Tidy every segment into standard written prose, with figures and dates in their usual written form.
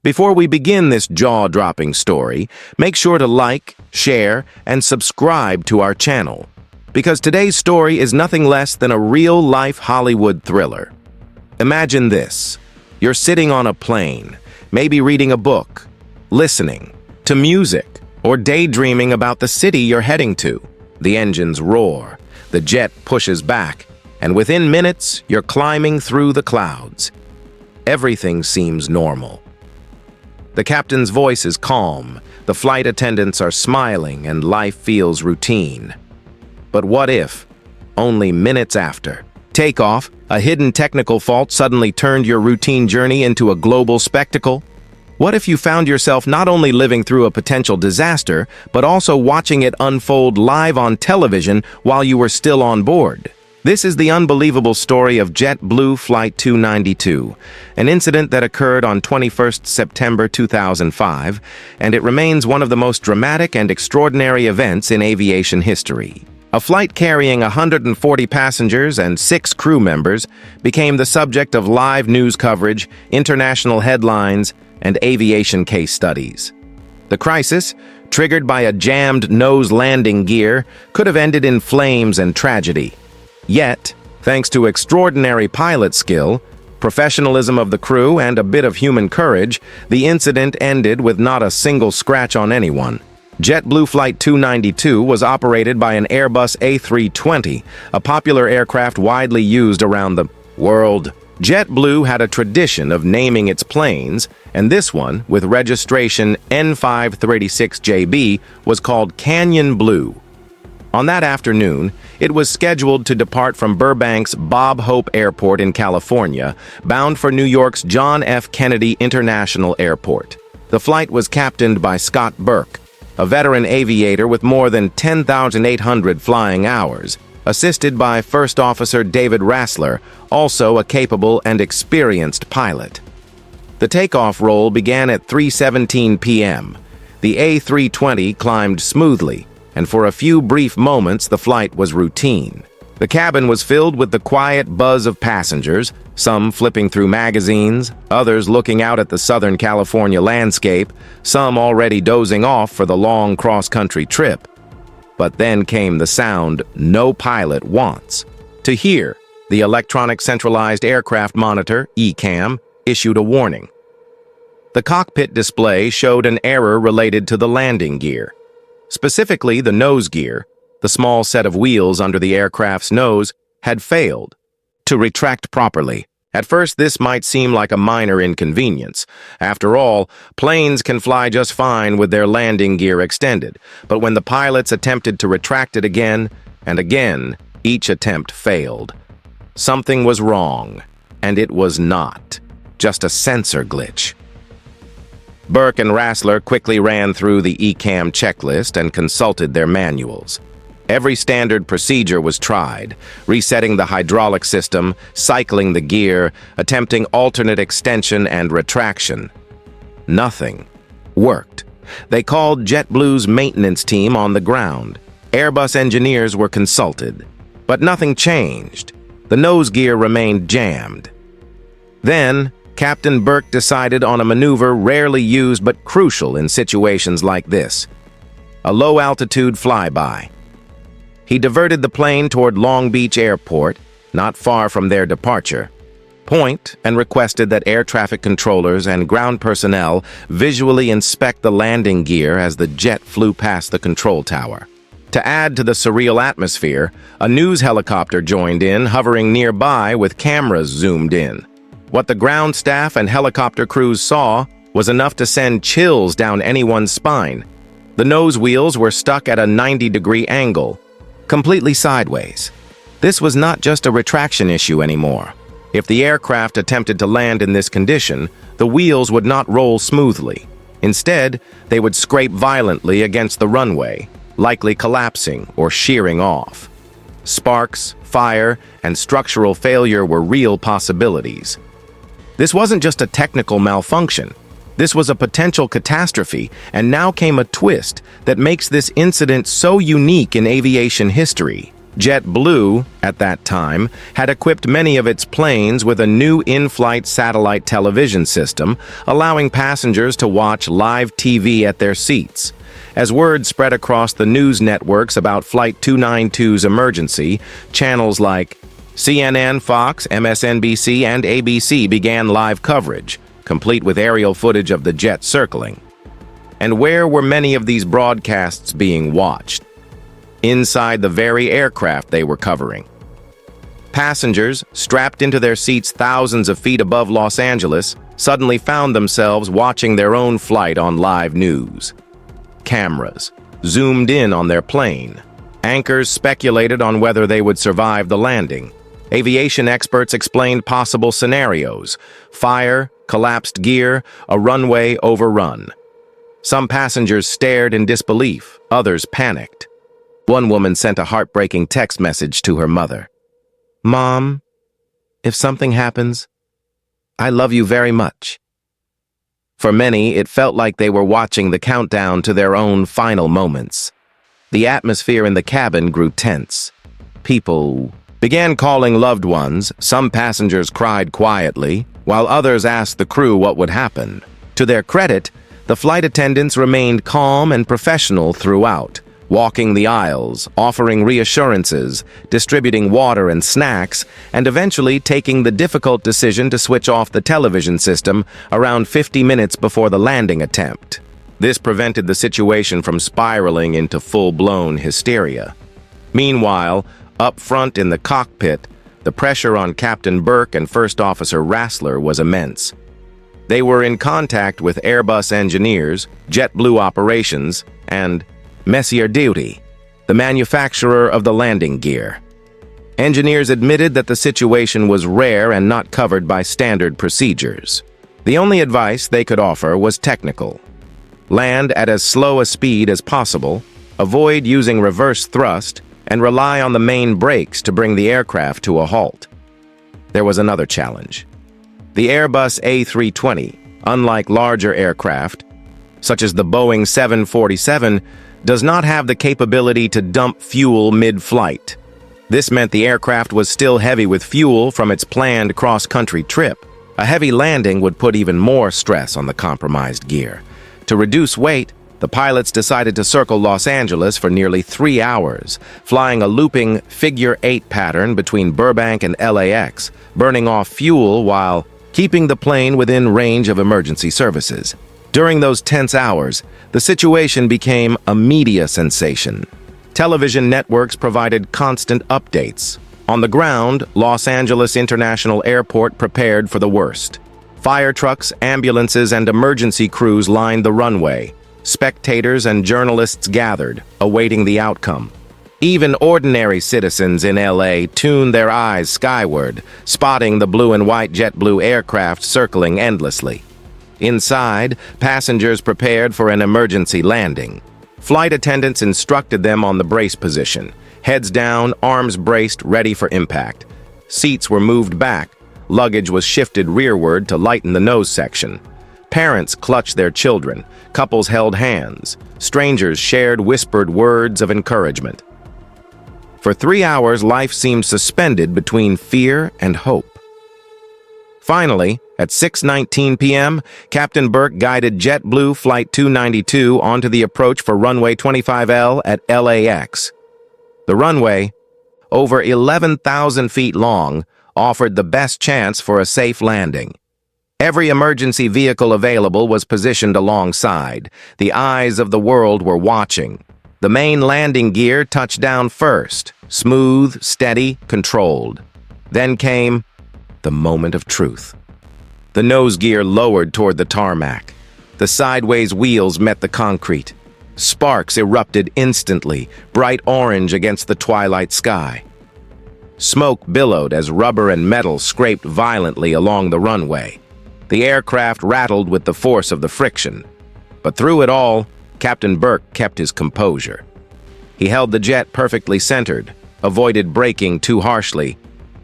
Before we begin this jaw-dropping story, make sure to like, share, and subscribe to our channel, because today's story is nothing less than a real-life Hollywood thriller. Imagine this. You're sitting on a plane, maybe reading a book, listening to music, or daydreaming about the city you're heading to. The engines roar, the jet pushes back, and within minutes, you're climbing through the clouds. Everything seems normal. The captain's voice is calm, the flight attendants are smiling, and life feels routine. But what if, only minutes after takeoff, a hidden technical fault suddenly turned your routine journey into a global spectacle? What if you found yourself not only living through a potential disaster, but also watching it unfold live on television while you were still on board? This is the unbelievable story of JetBlue Flight 292, an incident that occurred on 21st September 2005, and it remains one of the most dramatic and extraordinary events in aviation history. A flight carrying 140 passengers and 6 crew members became the subject of live news coverage, international headlines, and aviation case studies. The crisis, triggered by a jammed nose landing gear, could have ended in flames and tragedy. Yet, thanks to extraordinary pilot skill, professionalism of the crew, and a bit of human courage, the incident ended with not a single scratch on anyone. JetBlue Flight 292 was operated by an Airbus A320, a popular aircraft widely used around the world. JetBlue had a tradition of naming its planes, and this one, with registration N536JB, was called Canyon Blue. On that afternoon, it was scheduled to depart from Burbank's Bob Hope Airport in California, bound for New York's John F. Kennedy International Airport. The flight was captained by Scott Burke, a veteran aviator with more than 10,800 flying hours, assisted by First Officer David Rassler, also a capable and experienced pilot. The takeoff roll began at 3:17 p.m. The A320 climbed smoothly, and for a few brief moments the flight was routine. The cabin was filled with the quiet buzz of passengers, some flipping through magazines, others looking out at the Southern California landscape, some already dozing off for the long cross-country trip. But then came the sound no pilot wants to hear. The Electronic Centralized Aircraft Monitor, ECAM, issued a warning. The cockpit display showed an error related to the landing gear. Specifically, the nose gear, the small set of wheels under the aircraft's nose, had failed to retract properly. At first, this might seem like a minor inconvenience. After all, planes can fly just fine with their landing gear extended. But when the pilots attempted to retract it again and again, each attempt failed. Something was wrong, and it was not just a sensor glitch. Burke and Rassler quickly ran through the ECAM checklist and consulted their manuals. Every standard procedure was tried, resetting the hydraulic system, cycling the gear, attempting alternate extension and retraction. Nothing worked. They called JetBlue's maintenance team on the ground. Airbus engineers were consulted, but nothing changed. The nose gear remained jammed. Then, Captain Burke decided on a maneuver rarely used but crucial in situations like this: a low-altitude flyby. He diverted the plane toward Long Beach Airport, not far from their departure point, and requested that air traffic controllers and ground personnel visually inspect the landing gear as the jet flew past the control tower. To add to the surreal atmosphere, a news helicopter joined in, hovering nearby with cameras zoomed in. What the ground staff and helicopter crews saw was enough to send chills down anyone's spine. The nose wheels were stuck at a 90-degree angle, completely sideways. This was not just a retraction issue anymore. If the aircraft attempted to land in this condition, the wheels would not roll smoothly. Instead, they would scrape violently against the runway, likely collapsing or shearing off. Sparks, fire, and structural failure were real possibilities. This wasn't just a technical malfunction. This was a potential catastrophe, and now came a twist that makes this incident so unique in aviation history. JetBlue, at that time, had equipped many of its planes with a new in-flight satellite television system, allowing passengers to watch live TV at their seats. As word spread across the news networks about Flight 292's emergency, channels like CNN, Fox, MSNBC, and ABC began live coverage, complete with aerial footage of the jet circling. And where were many of these broadcasts being watched? Inside the very aircraft they were covering. Passengers, strapped into their seats thousands of feet above Los Angeles, suddenly found themselves watching their own flight on live news. Cameras zoomed in on their plane. Anchors speculated on whether they would survive the landing. Aviation experts explained possible scenarios: fire, collapsed gear, a runway overrun. Some passengers stared in disbelief, others panicked. One woman sent a heartbreaking text message to her mother. "Mom, if something happens, I love you very much." For many, it felt like they were watching the countdown to their own final moments. The atmosphere in the cabin grew tense. People began calling loved ones. Some passengers cried quietly, while others asked the crew what would happen. To their credit, the flight attendants remained calm and professional throughout, walking the aisles, offering reassurances, distributing water and snacks, and eventually taking the difficult decision to switch off the television system around 50 minutes before the landing attempt. This prevented the situation from spiraling into full-blown hysteria. Meanwhile, up front in the cockpit, the pressure on Captain Burke and First Officer Rassler was immense. They were in contact with Airbus engineers, JetBlue operations, and Messier Duty, the manufacturer of the landing gear. Engineers admitted that the situation was rare and not covered by standard procedures. The only advice they could offer was technical. Land at as slow a speed as possible, avoid using reverse thrust, and rely on the main brakes to bring the aircraft to a halt. There was another challenge. The Airbus A320, unlike larger aircraft, such as the Boeing 747, does not have the capability to dump fuel mid-flight. This meant the aircraft was still heavy with fuel from its planned cross-country trip. A heavy landing would put even more stress on the compromised gear. To reduce weight, the pilots decided to circle Los Angeles for nearly 3 hours, flying a looping figure-8 pattern between Burbank and LAX, burning off fuel while keeping the plane within range of emergency services. During those tense hours, the situation became a media sensation. Television networks provided constant updates. On the ground, Los Angeles International Airport prepared for the worst. Fire trucks, ambulances, and emergency crews lined the runway. Spectators and journalists gathered, awaiting the outcome. Even ordinary citizens in LA tuned their eyes skyward, spotting the blue and white JetBlue aircraft circling endlessly. Inside, passengers prepared for an emergency landing. Flight attendants instructed them on the brace position. Heads down, arms braced, ready for impact. Seats were moved back. Luggage was shifted rearward to lighten the nose section. Parents clutched their children. Couples held hands. Strangers shared whispered words of encouragement. For 3 hours, life seemed suspended between fear and hope. Finally, at 6:19 p.m., Captain Burke guided JetBlue Flight 292 onto the approach for runway 25L at LAX. The runway, over 11,000 feet long, offered the best chance for a safe landing. Every emergency vehicle available was positioned alongside. The eyes of the world were watching. The main landing gear touched down first, smooth, steady, controlled. Then came the moment of truth. The nose gear lowered toward the tarmac. The sideways wheels met the concrete. Sparks erupted instantly, bright orange against the twilight sky. Smoke billowed as rubber and metal scraped violently along the runway. The aircraft rattled with the force of the friction. But through it all, Captain Burke kept his composure. He held the jet perfectly centered, avoided braking too harshly,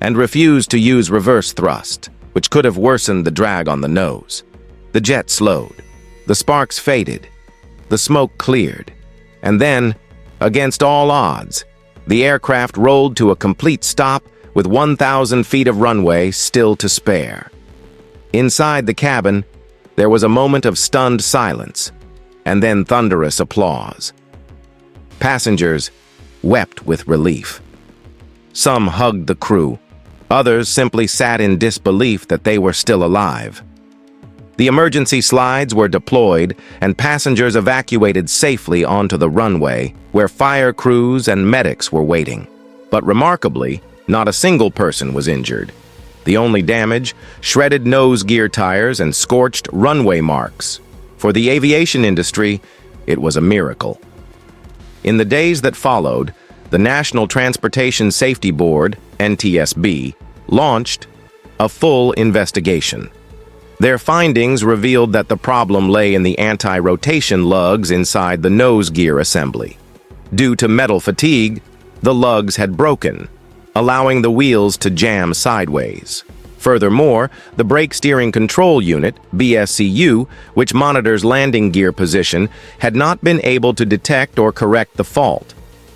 and refused to use reverse thrust, which could have worsened the drag on the nose. The jet slowed. The sparks faded. The smoke cleared. And then, against all odds, The aircraft rolled to a complete stop with 1,000 feet of runway still to spare. Inside the cabin, there was a moment of stunned silence, and then thunderous applause. Passengers wept with relief. Some hugged the crew. Others simply sat in disbelief that they were still alive. The emergency slides were deployed, and passengers evacuated safely onto the runway, where fire crews and medics were waiting. But remarkably, not a single person was injured. The only damage, shredded nose gear tires and scorched runway marks. For the aviation industry, it was a miracle. In the days that followed, the National Transportation Safety Board, NTSB, launched a full investigation. Their findings revealed that the problem lay in the anti-rotation lugs inside the nose gear assembly. Due to metal fatigue, the lugs had broken, allowing the wheels to jam sideways. Furthermore, the brake steering control unit, BSCU, which monitors landing gear position, had not been able to detect or correct the fault.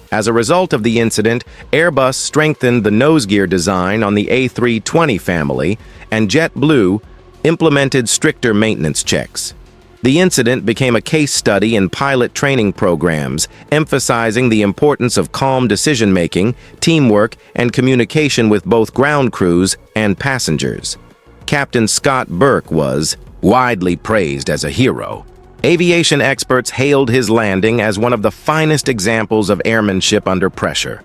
As a result of the incident, Airbus strengthened the nose gear design on the A320 family, and JetBlue implemented stricter maintenance checks. The incident became a case study in pilot training programs, emphasizing the importance of calm decision-making, teamwork, and communication with both ground crews and passengers. Captain Scott Burke was widely praised as a hero. Aviation experts hailed his landing as one of the finest examples of airmanship under pressure.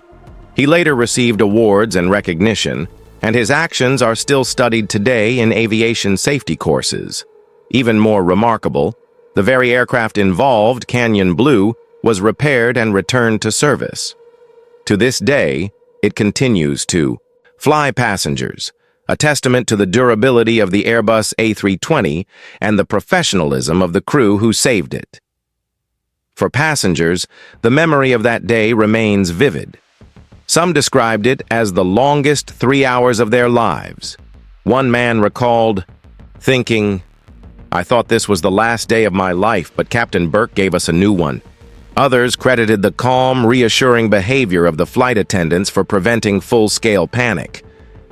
He later received awards and recognition, and his actions are still studied today in aviation safety courses. Even more remarkable, the very aircraft involved, Canyon Blue, was repaired and returned to service. To this day, it continues to fly passengers, a testament to the durability of the Airbus A320 and the professionalism of the crew who saved it. For passengers, the memory of that day remains vivid. Some described it as the longest 3 hours of their lives. One man recalled, thinking, "I thought this was the last day of my life, but Captain Burke gave us a new one." Others credited the calm, reassuring behavior of the flight attendants for preventing full-scale panic.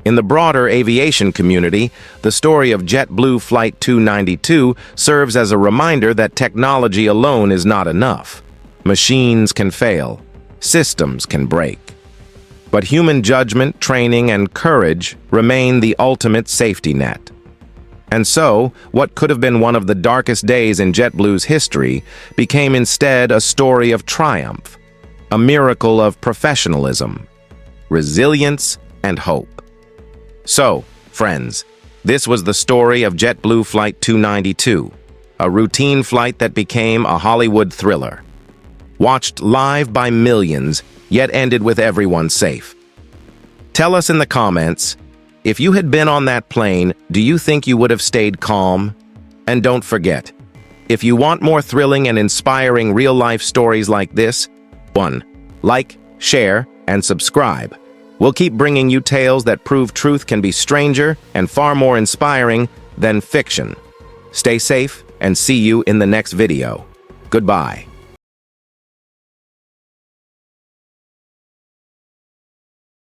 In the broader aviation community, the story of JetBlue Flight 292 serves as a reminder that technology alone is not enough. Machines can fail, systems can break. But human judgment, training, and courage remain the ultimate safety net. And so, what could have been one of the darkest days in JetBlue's history became instead a story of triumph, a miracle of professionalism, resilience, and hope. So, friends, this was the story of JetBlue Flight 292, a routine flight that became a Hollywood thriller. Watched live by millions, yet ended with everyone safe. Tell us in the comments, if you had been on that plane, do you think you would have stayed calm? And don't forget, if you want more thrilling and inspiring real-life stories like this, 1. Like, share, and subscribe. We'll keep bringing you tales that prove truth can be stranger and far more inspiring than fiction. Stay safe and see you in the next video. Goodbye.